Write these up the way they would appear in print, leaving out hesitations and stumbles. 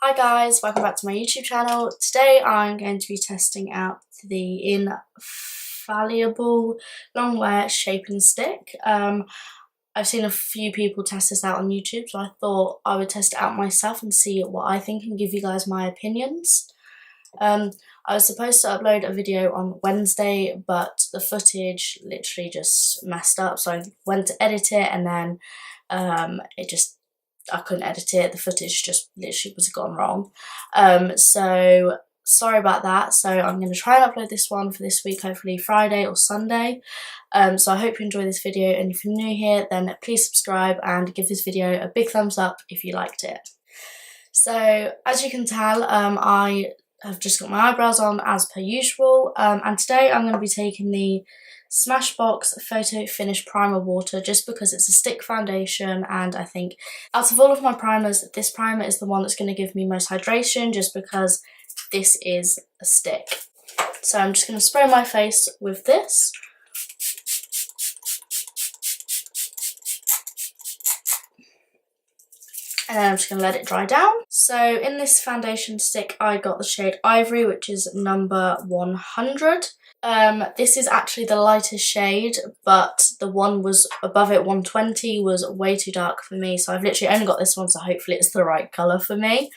Hi guys, welcome back to my YouTube channel. Today I'm going to be testing out the infallible long wear shaping stick. I've seen a few people test this out on YouTube, so I thought I would test it out myself and see what I think and give you guys my opinions. I was supposed to upload a video on Wednesday, but the footage literally just messed up, so I went to edit it and then I couldn't edit it. The footage just literally was gone wrong. So sorry about that. So I'm going to try and upload this one for this week, hopefully Friday or Sunday. So I hope you enjoy this video, and if you're new here then please subscribe and give this video a big thumbs up if you liked it. So as you can tell, I have just got my eyebrows on as per usual, and today I'm going to be taking the Smashbox Photo Finish Primer Water just because it's a stick foundation, and I think out of all of my primers, this primer is the one that's going to give me most hydration just because this is a stick. So I'm just going to spray my face with this. And then I'm just going to let it dry down. So in this foundation stick I got the shade Ivory, which is number 100. This is actually the lightest shade, but the one was above it, 120, was way too dark for me, so I've literally only got this one, so hopefully it's the right colour for me.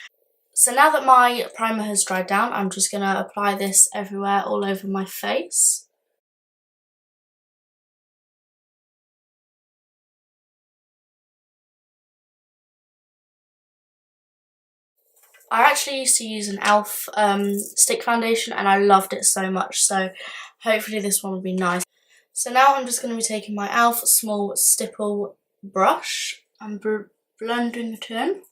So now that my primer has dried down, I'm just going to apply this everywhere, all over my face. I actually used to use an e.l.f. Stick foundation and I loved it so much, so hopefully this one will be nice. So now I'm just going to be taking my e.l.f. small stipple brush and blending it in.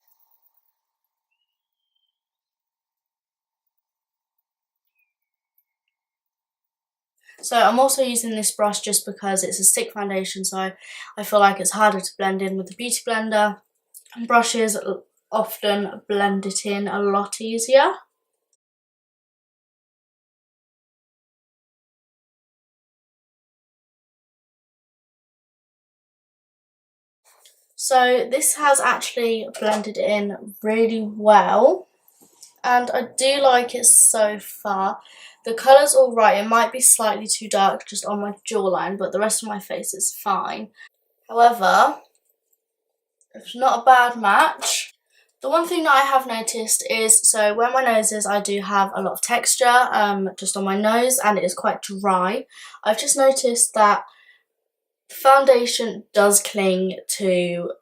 So I'm also using this brush just because it's a stick foundation, so I feel like it's harder to blend in with the beauty blender, and brushes often blend it in a lot easier. So this has actually blended in really well, and I do like it so far. The colour's alright, it might be slightly too dark just on my jawline, but the rest of my face is fine. However, it's not a bad match. The one thing that I have noticed is, so where my nose is, I do have a lot of texture just on my nose, and it is quite dry. I've just noticed that the foundation does cling to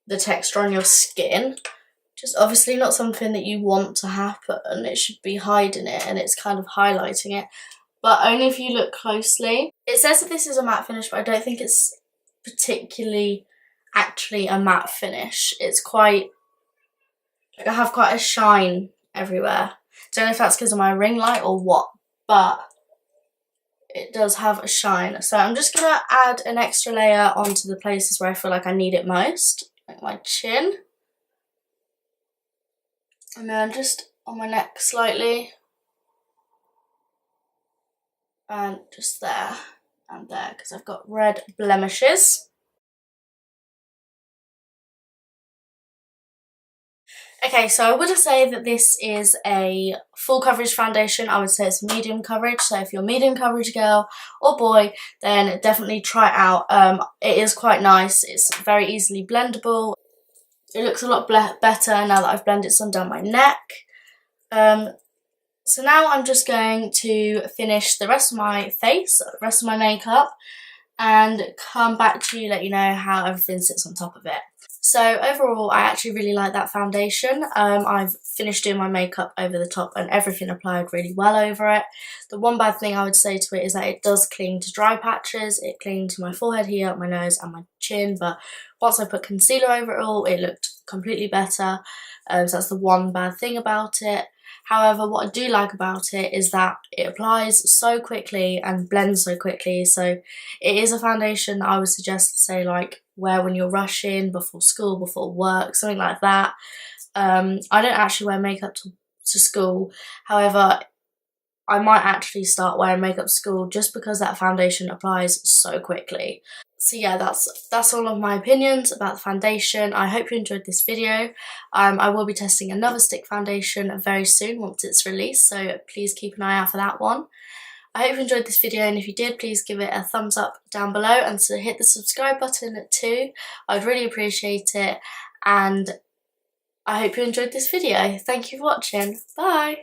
the texture on your skin, which is obviously not something that you want to happen. It should be hiding it, and it's kind of highlighting it, but only if you look closely. It says that this is a matte finish, but I don't think it's particularly actually a matte finish. It's quite, like, I have quite a shine everywhere. Don't know if that's because of my ring light or what, but it does have a shine. So I'm just going to add an extra layer onto the places where I feel like I need it most, like my chin. And then just on my neck slightly. And just there and there, because I've got red blemishes. Okay, so I wouldn't say that this is a full coverage foundation. I would say it's medium coverage. So if you're a medium coverage girl or boy, then definitely try it out. It is quite nice. It's very easily blendable. It looks a lot better now that I've blended some down my neck. So now I'm just going to finish the rest of my face, the rest of my makeup, and come back to you, let you know how everything sits on top of it. So overall, I actually really like that foundation. I've finished doing my makeup over the top and everything applied really well over it. The one bad thing I would say to it is that it does cling to dry patches. It clinged to my forehead here, my nose and my chin, but once I put concealer over it all, it looked completely better. So that's the one bad thing about it. However, what I do like about it is that it applies so quickly and blends so quickly. So it is a foundation that I would suggest, say, like, wear when you're rushing, before school, before work, something like that. I don't actually wear makeup to school. However, I might actually start wearing makeup to school just because that foundation applies so quickly. So yeah, that's all of my opinions about the foundation. I hope you enjoyed this video. I will be testing another stick foundation very soon once it's released, so please keep an eye out for that one. I hope you enjoyed this video, and if you did, please give it a thumbs up down below and so hit the subscribe button too. I'd really appreciate it, and I hope you enjoyed this video. Thank you for watching. Bye!